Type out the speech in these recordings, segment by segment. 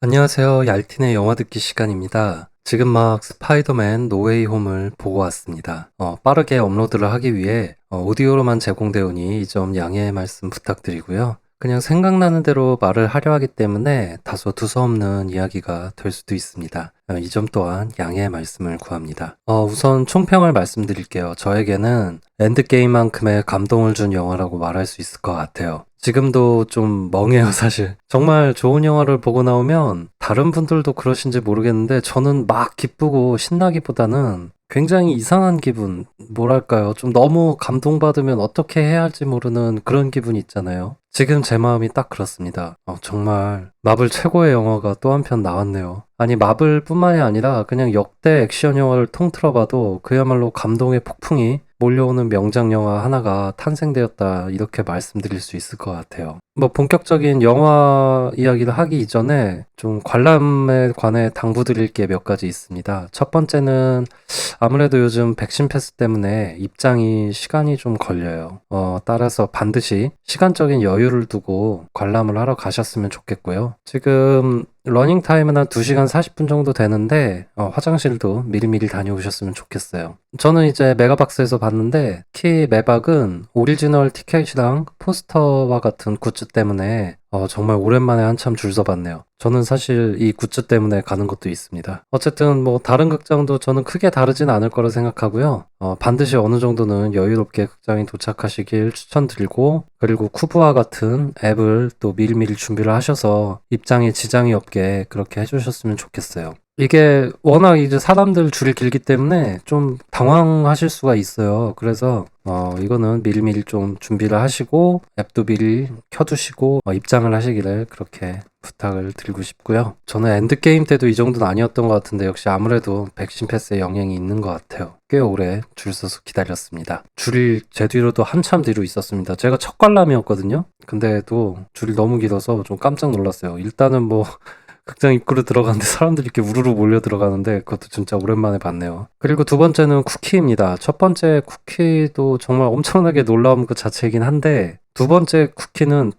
안녕하세요. 얄틴의 영화 듣기 시간입니다. 지금 막 스파이더맨 노웨이 홈을 보고 왔습니다. 빠르게 업로드를 하기 위해 오디오로만 제공되오니 이 점 양해의 말씀 부탁드리고요. 그냥 생각나는 대로 말을 하려 하기 때문에 다소 두서없는 이야기가 될 수도 있습니다. 이 점 또한 양해의 말씀을 구합니다. 우선 총평을 말씀드릴게요. 저에게는 엔드게임만큼의 감동을 준 영화라고 말할 수 있을 것 같아요. 지금도 좀 멍해요, 사실. 정말 좋은 영화를 보고 나오면 다른 분들도 그러신지 모르겠는데 저는 막 기쁘고 신나기보다는 굉장히 이상한 기분, 뭐랄까요. 좀 너무 감동받으면 어떻게 해야 할지 모르는 그런 기분이 있잖아요. 지금 제 마음이 딱 그렇습니다. 정말 마블 최고의 영화가 또 한 편 나왔네요. 아니, 마블뿐만이 아니라 그냥 역대 액션 영화를 통틀어봐도 그야말로 감동의 폭풍이 몰려오는 명작 영화 하나가 탄생되었다, 이렇게 말씀드릴 수 있을 것 같아요. 뭐 본격적인 영화 이야기를 하기 이전에 좀 관람에 관해 당부드릴 게 몇 가지 있습니다. 첫 번째는 아무래도 요즘 백신 패스 때문에 입장이 시간이 좀 걸려요. 따라서 반드시 시간적인 여유를 두고 관람을 하러 가셨으면 좋겠고요. 지금 러닝 타임은 한 2시간 40분 정도 되는데 화장실도 미리미리 다녀오셨으면 좋겠어요. 저는 이제 메가박스에서 봤는데 특히 매박은 오리지널 티켓이랑 포스터와 같은 굿즈 때문에 정말 오랜만에 한참 줄 서봤네요. 저는 사실 이 굿즈 때문에 가는 것도 있습니다. 어쨌든 뭐 다른 극장도 저는 크게 다르진 않을 거라 생각하고요. 반드시 어느 정도는 여유롭게 극장에 도착하시길 추천드리고, 그리고 쿠브와 같은 앱을 또 미리미리 준비를 하셔서 입장에 지장이 없게 그렇게 해주셨으면 좋겠어요. 이게 워낙 이제 사람들 줄이 길기 때문에 좀 당황하실 수가 있어요. 그래서 이거는 미리미리 좀 준비를 하시고 앱도 미리 켜두시고 입장을 하시기를 그렇게 부탁을 드리고 싶고요. 저는 엔드게임 때도 이 정도는 아니었던 것 같은데 역시 아무래도 백신 패스의 영향이 있는 것 같아요. 꽤 오래 줄 서서 기다렸습니다. 줄이 제 뒤로도 한참 뒤로 있었습니다. 제가 첫 관람이었거든요. 근데도 줄이 너무 길어서 좀 깜짝 놀랐어요. 일단은 뭐 극장 입구로 들어가는데 사람들이 이렇게 우르르 몰려 들어가는데 그것도 진짜 오랜만에 봤네요. 그리고 두 번째는 쿠키입니다. 첫 번째 쿠키도 정말 엄청나게 놀라운 것 자체이긴 한데 두 번째 쿠키는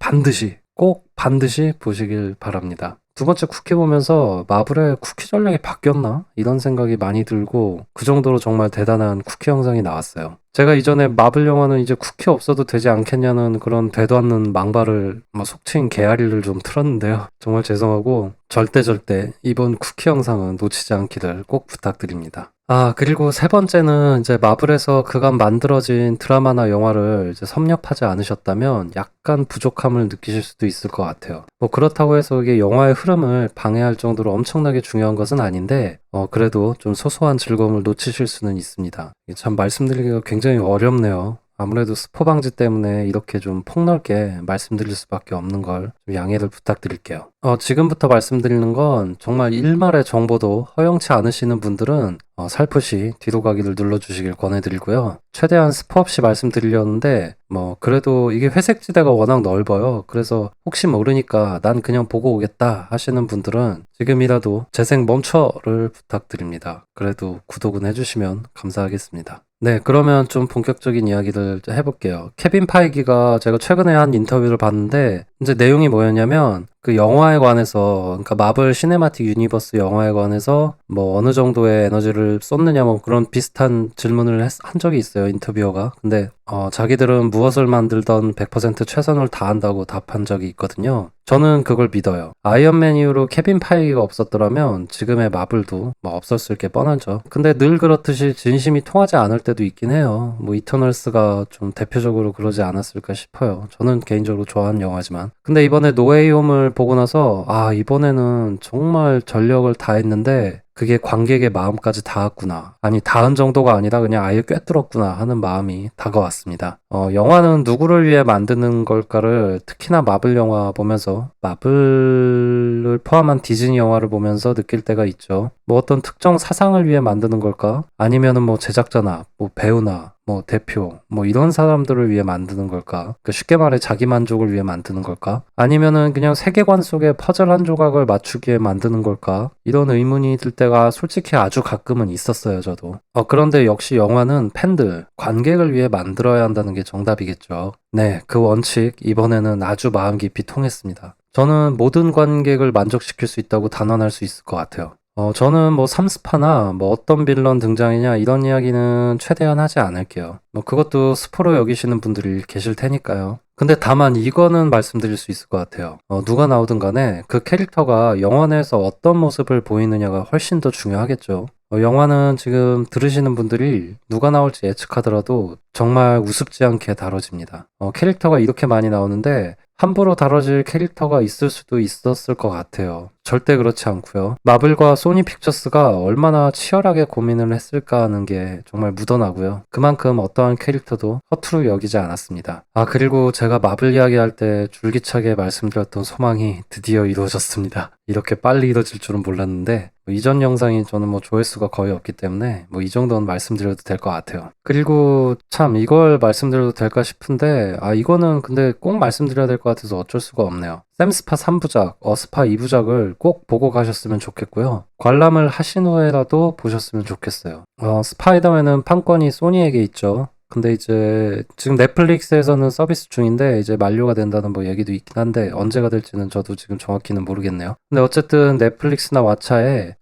꼭 반드시 보시길 바랍니다. 두 번째 쿠키 보면서 마블의 쿠키 전략이 바뀌었나? 이런 생각이 많이 들고 그 정도로 정말 대단한 쿠키 영상이 나왔어요. 제가 이전에 마블 영화는 이제 쿠키 없어도 되지 않겠냐는 그런 되도 않는 망발을 속칭 개아리를 좀 틀었는데요. 정말 죄송하고 절대 이번 쿠키 영상은 놓치지 않기를 꼭 부탁드립니다. 그리고 세 번째는 이제 마블에서 그간 만들어진 드라마나 영화를 이제 섭렵하지 않으셨다면 약간 부족함을 느끼실 수도 있을 것 같아요. 뭐 그렇다고 해서 이게 영화의 흐름을 방해할 정도로 엄청나게 중요한 것은 아닌데 그래도 좀 소소한 즐거움을 놓치실 수는 있습니다. 이게 참 말씀드리기가 굉장히 어렵네요. 아무래도 스포 방지 때문에 이렇게 좀 폭넓게 말씀드릴 수밖에 없는 걸 좀 양해를 부탁드릴게요. 지금부터 말씀드리는 건 정말 일말의 정보도 허용치 않으시는 분들은 살포시 뒤로 가기를 눌러주시길 권해드리고요. 최대한 스포 없이 말씀드리려는데 그래도 이게 회색지대가 워낙 넓어요. 그래서 혹시 모르니까 난 그냥 보고 오겠다 하시는 분들은 지금이라도 재생 멈춰를 부탁드립니다. 그래도 구독은 해주시면 감사하겠습니다. 네, 그러면 좀 본격적인 이야기를 해볼게요. 케빈 파이기가 제가 최근에 한 인터뷰를 봤는데 이제 내용이 뭐였냐면 그 영화에 관해서, 그러니까 마블 시네마틱 유니버스 영화에 관해서 뭐 어느 정도의 에너지를 쏟느냐 뭐 그런 비슷한 질문을 한 적이 있어요, 인터뷰어가. 근데 자기들은 무엇을 만들던 100% 최선을 다한다고 답한 적이 있거든요. 저는 그걸 믿어요. 아이언맨 이후로 케빈 파이기가 없었더라면 지금의 마블도 없었을 게 뻔하죠. 근데 늘 그렇듯이 진심이 통하지 않을 때도 있긴 해요. 뭐 이터널스가 좀 대표적으로 그러지 않았을까 싶어요. 저는 개인적으로 좋아하는 영화지만. 근데 이번에 노웨이홈을 보고 나서 이번에는 정말 전력을 다했는데 그게 관객의 마음까지 닿았구나. 아니, 닿은 정도가 아니라 그냥 아예 꿰뚫었구나 하는 마음이 다가왔습니다. 영화는 누구를 위해 만드는 걸까를 특히나 마블 영화 보면서, 마블을 포함한 디즈니 영화를 보면서 느낄 때가 있죠. 뭐 어떤 특정 사상을 위해 만드는 걸까? 아니면은 뭐 제작자나 뭐 배우나 뭐 대표 뭐 이런 사람들을 위해 만드는 걸까? 쉽게 말해 자기 만족을 위해 만드는 걸까? 아니면은 그냥 세계관 속에 퍼즐 한 조각을 맞추기에 만드는 걸까? 이런 의문이 들 때가 솔직히 아주 가끔은 있었어요, 저도. 그런데 역시 영화는 팬들, 관객을 위해 만들어야 한다는 게 정답이겠죠. 네, 그 원칙 이번에는 아주 마음 깊이 통했습니다. 저는 모든 관객을 만족시킬 수 있다고 단언할 수 있을 것 같아요. 저는 뭐 삼스파나 뭐 어떤 빌런 등장이냐 이런 이야기는 최대한 하지 않을게요. 뭐 그것도 스포로 여기시는 분들이 계실 테니까요. 근데 다만 이거는 말씀드릴 수 있을 것 같아요. 누가 나오든 간에 그 캐릭터가 영화 내에서 어떤 모습을 보이느냐가 훨씬 더 중요하겠죠. 영화는 지금 들으시는 분들이 누가 나올지 예측하더라도 정말 우습지 않게 다뤄집니다. 캐릭터가 이렇게 많이 나오는데 함부로 다뤄질 캐릭터가 있을 수도 있었을 것 같아요. 절대 그렇지 않고요. 마블과 소니 픽처스가 얼마나 치열하게 고민을 했을까 하는 게 정말 묻어나고요. 그만큼 어떠한 캐릭터도 허투루 여기지 않았습니다. 그리고 제가 마블 이야기할 때 줄기차게 말씀드렸던 소망이 드디어 이루어졌습니다. 이렇게 빨리 이루어질 줄은 몰랐는데 이전 영상이 저는 뭐 조회수가 거의 없기 때문에 뭐 이 정도는 말씀드려도 될 것 같아요. 그리고 참 이걸 말씀드려도 될까 싶은데 이거는 근데 꼭 말씀드려야 될 것 같아서 어쩔 수가 없네요. 샘스파 3부작, 어스파 2부작을 꼭 보고 가셨으면 좋겠고요. 관람을 하신 후에라도 보셨으면 좋겠어요. 스파이더맨은 판권이 소니에게 있죠. 근데 이제 지금 넷플릭스에서는 서비스 중인데 이제 만료가 된다는 뭐 얘기도 있긴 한데 언제가 될지는 저도 지금 정확히는 모르겠네요. 근데 어쨌든 넷플릭스나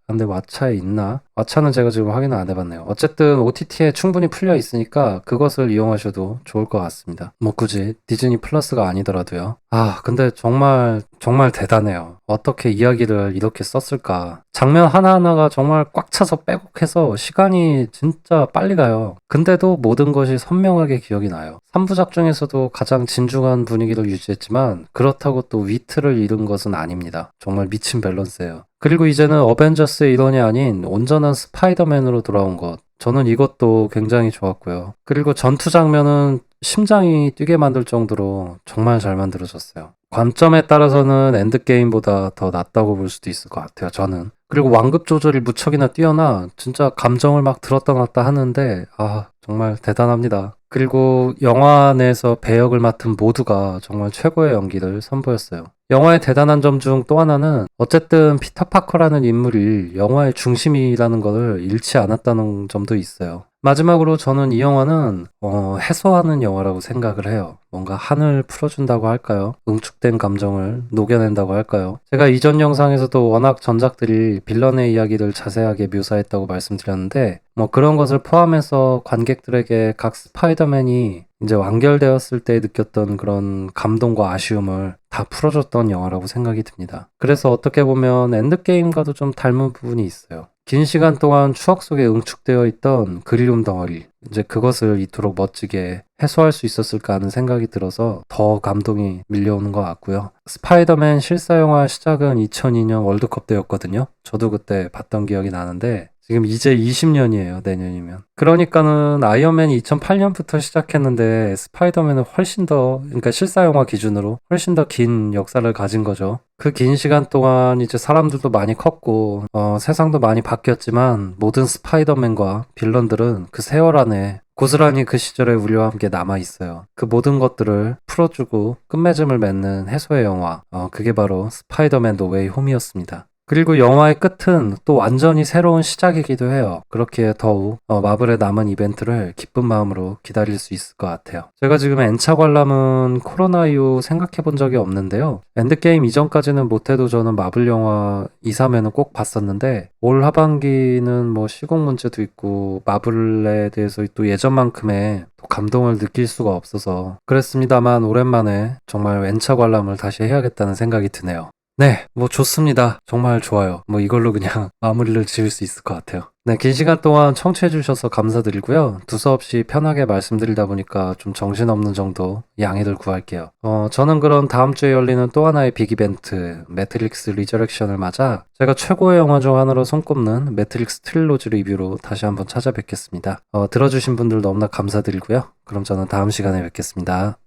근데 왓챠에 있나? 왓챠는 제가 지금 확인을 안 해봤네요. 어쨌든 OTT에 충분히 풀려 있으니까 그것을 이용하셔도 좋을 것 같습니다. 뭐 굳이 디즈니 플러스가 아니더라도요. 근데 정말 대단해요. 어떻게 이야기를 이렇게 썼을까? 장면 하나하나가 정말 꽉 차서 빼곡해서 시간이 진짜 빨리 가요. 근데도 모든 것이 선명하게 기억이 나요. 3부작 중에서도 가장 진중한 분위기를 유지했지만 그렇다고 또 위트를 잃은 것은 아닙니다. 정말 미친 밸런스예요. 그리고 이제는 어벤져스의 일원이 아닌 온전한 스파이더맨으로 돌아온 것. 저는 이것도 굉장히 좋았고요. 그리고 전투 장면은 심장이 뛰게 만들 정도로 정말 잘 만들어졌어요. 관점에 따라서는 엔드게임보다 더 낫다고 볼 수도 있을 것 같아요, 저는. 그리고 완급 조절이 무척이나 뛰어나 진짜 감정을 막 들었다 놨다 하는데 정말 대단합니다. 그리고 영화 내에서 배역을 맡은 모두가 정말 최고의 연기를 선보였어요. 영화의 대단한 점 중 또 하나는 어쨌든 피터 파커라는 인물이 영화의 중심이라는 것을 잃지 않았다는 점도 있어요. 마지막으로 저는 이 영화는 해소하는 영화라고 생각을 해요. 뭔가 한을 풀어준다고 할까요? 응축된 감정을 녹여낸다고 할까요? 제가 이전 영상에서도 워낙 전작들이 빌런의 이야기를 자세하게 묘사했다고 말씀드렸는데 뭐 그런 것을 포함해서 관객들에게 각 스파이더맨이 이제 완결되었을 때 느꼈던 그런 감동과 아쉬움을 다 풀어줬던 영화라고 생각이 듭니다. 그래서 어떻게 보면 엔드게임과도 좀 닮은 부분이 있어요. 긴 시간 동안 추억 속에 응축되어 있던 그리움 덩어리, 이제 그것을 이토록 멋지게 해소할 수 있었을까 하는 생각이 들어서 더 감동이 밀려오는 것 같고요. 스파이더맨 실사영화 시작은 2002년 월드컵 때였거든요. 저도 그때 봤던 기억이 나는데 지금 이제 20년이에요, 내년이면. 그러니까는 아이언맨이 2008년부터 시작했는데 스파이더맨은 훨씬 더, 그러니까 실사영화 기준으로 훨씬 더 긴 역사를 가진 거죠. 그 긴 시간 동안 이제 사람들도 많이 컸고, 세상도 많이 바뀌었지만 모든 스파이더맨과 빌런들은 그 세월 안에 고스란히 그 시절에 우리와 함께 남아있어요. 그 모든 것들을 풀어주고 끝맺음을 맺는 해소의 영화, 그게 바로 스파이더맨 노웨이 홈이었습니다. 그리고 영화의 끝은 또 완전히 새로운 시작이기도 해요. 그렇게 더욱 마블의 남은 이벤트를 기쁜 마음으로 기다릴 수 있을 것 같아요. 제가 지금 N차 관람은 코로나 이후 생각해 본 적이 없는데요. 엔드게임 이전까지는 못해도 저는 마블 영화 2, 3회는 꼭 봤었는데 올 하반기는 뭐 시공 문제도 있고 마블에 대해서 또 예전만큼의 감동을 느낄 수가 없어서 그랬습니다만 오랜만에 정말 N차 관람을 다시 해야겠다는 생각이 드네요. 네, 뭐 좋습니다. 정말 좋아요. 뭐 이걸로 그냥 마무리를 지을 수 있을 것 같아요. 네, 긴 시간 동안 청취해주셔서 감사드리고요. 두서없이 편하게 말씀드리다 보니까 좀 정신없는 정도 양해를 구할게요. 저는 그럼 다음 주에 열리는 또 하나의 빅 이벤트, 매트릭스 리저렉션을 맞아 제가 최고의 영화 중 하나로 손꼽는 매트릭스 트릴로지 리뷰로 다시 한번 찾아뵙겠습니다. 들어주신 분들 너무나 감사드리고요. 그럼 저는 다음 시간에 뵙겠습니다.